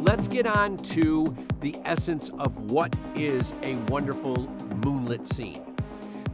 let's get on to the essence of what is a wonderful moonlit scene.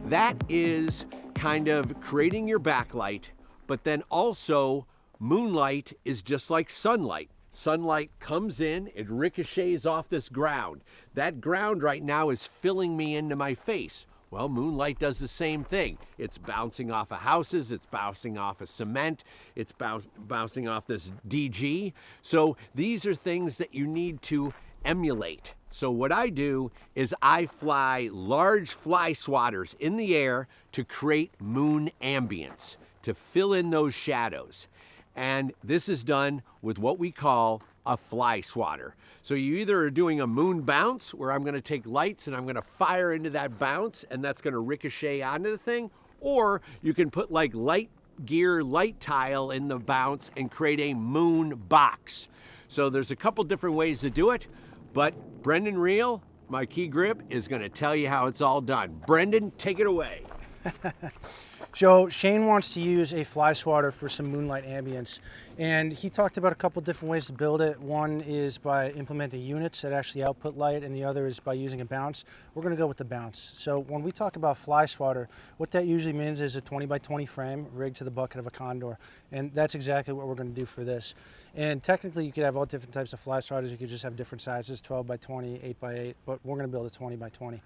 That is kind of creating your backlight, but then also moonlight is just like sunlight. Sunlight comes in, it ricochets off this ground. That ground right now is filling me into my face. Well, moonlight does the same thing. It's bouncing off of houses, it's bouncing off of cement, it's bouncing off this DG. So these are things that you need to emulate. So what I do is I fly large fly swatters in the air to create moon ambience, to fill in those shadows. And this is done with what we call a fly swatter. So you either are doing a moon bounce, where I'm gonna take lights and I'm gonna fire into that bounce and that's gonna ricochet onto the thing, or you can put like light gear, light tile in the bounce and create a moon box. So there's a couple different ways to do it, but Brendan Riel, my Key Grip, is gonna tell you how it's all done. Brendan, take it away. So Shane wants to use a fly swatter for some moonlight ambience, and he talked about a couple different ways to build it. One is by implementing units that actually output light, and the other is by using a bounce. We're going to go with the bounce. So when we talk about fly swatter, what that usually means is a 20 by 20 frame rigged to the bucket of a Condor, and that's exactly what we're going to do for this. And technically you could have all different types of fly swatters. You could just have different sizes, 12 by 20, 8 by 8, but we're going to build a 20 by 20.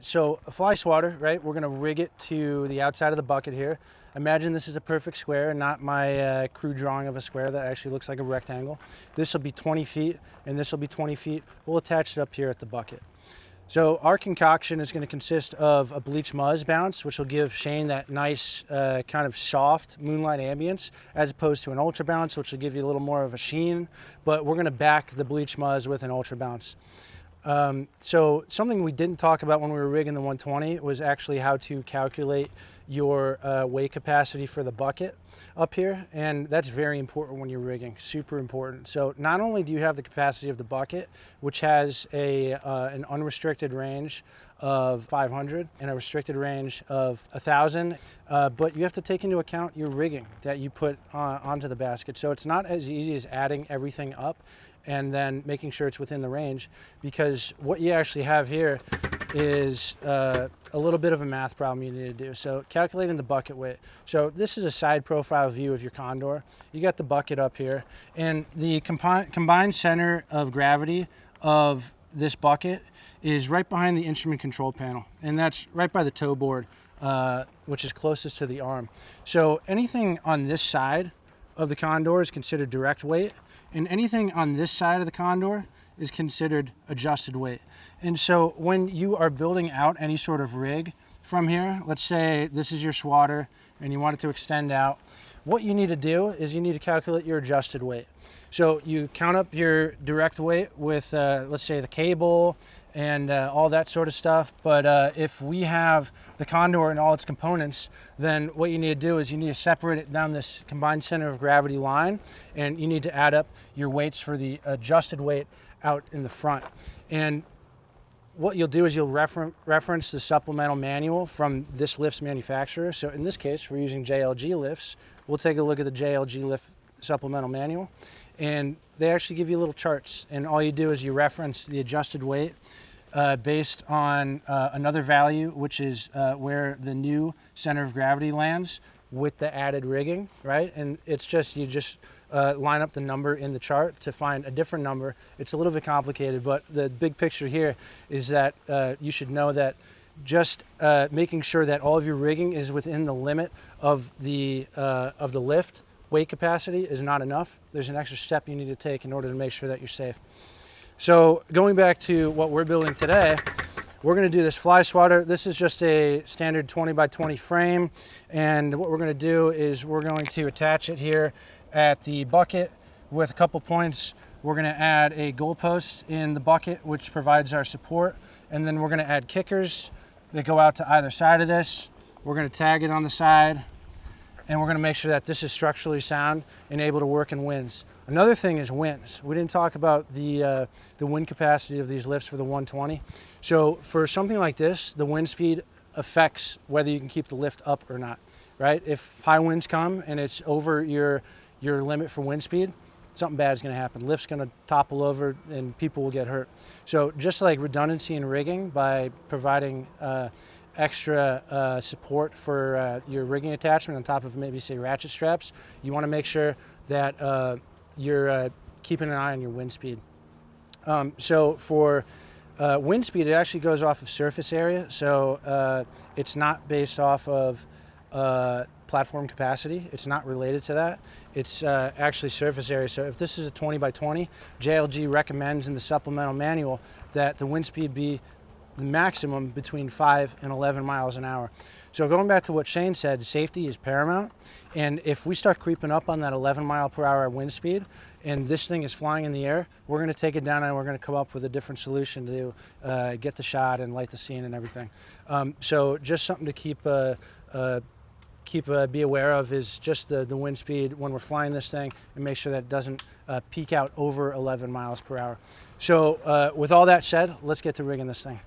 So a fly swatter, right? We're going to rig it to the outside of the bucket here. Imagine this is a perfect square, not my crude drawing of a square that actually looks like a rectangle. This will be 20 feet and this will be 20 feet. We'll attach it up here at the bucket. So our concoction is going to consist of a bleach muzz bounce, which will give Shane that nice kind of soft moonlight ambience, as opposed to an ultra bounce, which will give you a little more of a sheen, but we're going to back the bleach muzz with an ultra bounce. So something we didn't talk about when we were rigging the 120 was actually how to calculate your weight capacity for the bucket up here, and that's very important when you're rigging, super important. So not only do you have the capacity of the bucket, which has an unrestricted range of 500 and a restricted range of 1,000, but you have to take into account your rigging that you put onto the basket. So it's not as easy as adding everything up and then making sure it's within the range, because what you actually have here is a little bit of a math problem you need to do. So calculating the bucket weight. So this is a side profile view of your Condor. You got the bucket up here, and the combined center of gravity of this bucket is right behind the instrument control panel, and that's right by the toe board, which is closest to the arm. So anything on this side of the Condor is considered direct weight, and anything on this side of the Condor is considered adjusted weight. And so when you are building out any sort of rig from here, let's say this is your swatter and you want it to extend out, what you need to do is you need to calculate your adjusted weight. So you count up your direct weight with, let's say, the cable and all that sort of stuff. But if we have the Condor and all its components, then what you need to do is you need to separate it down this combined center of gravity line, and you need to add up your weights for the adjusted weight out in the front. And what you'll do is you'll reference the supplemental manual from this lift's manufacturer. So in this case, we're using JLG lifts. We'll take a look at the JLG lift supplemental manual, and they actually give you little charts, and all you do is you reference the adjusted weight based on another value, which is where the new center of gravity lands with the added rigging, right? And it's just, you just line up the number in the chart to find a different number. It's a little bit complicated, but the big picture here is that you should know that just making sure that all of your rigging is within the limit of the lift weight capacity is not enough. There's an extra step you need to take in order to make sure that you're safe. So going back to what we're building today, we're going to do this fly swatter. This is just a standard 20 by 20 frame, and what we're going to do is we're going to attach it here at the bucket with a couple points. We're going to add a goalpost in the bucket, which provides our support, and then we're going to add kickers that go out to either side of this. We're going to tag it on the side, and we're going to make sure that this is structurally sound and able to work in winds. Another thing is winds. We didn't talk about the wind capacity of these lifts for the 120. So for something like this, the wind speed affects whether you can keep the lift up or not, right? If high winds come and it's over your limit for wind speed, something bad is going to happen. Lift's going to topple over and people will get hurt. So just like redundancy in rigging by providing extra support for your rigging attachment on top of maybe say ratchet straps, you want to make sure that you're keeping an eye on your wind speed. So for wind speed, it actually goes off of surface area, so it's not based off of platform capacity. It's not related to that. It's actually surface area. So if this is a 20 by 20, JLG recommends in the supplemental manual that the wind speed be the maximum between 5 and 11 miles an hour. So going back to what Shane said, safety is paramount. And if we start creeping up on that 11 mile per hour wind speed and this thing is flying in the air, we're going to take it down and we're going to come up with a different solution to get the shot and light the scene and everything. So just something to be aware of is just the wind speed when we're flying this thing, and make sure that it doesn't peak out over 11 miles per hour. So with all that said, let's get to rigging this thing.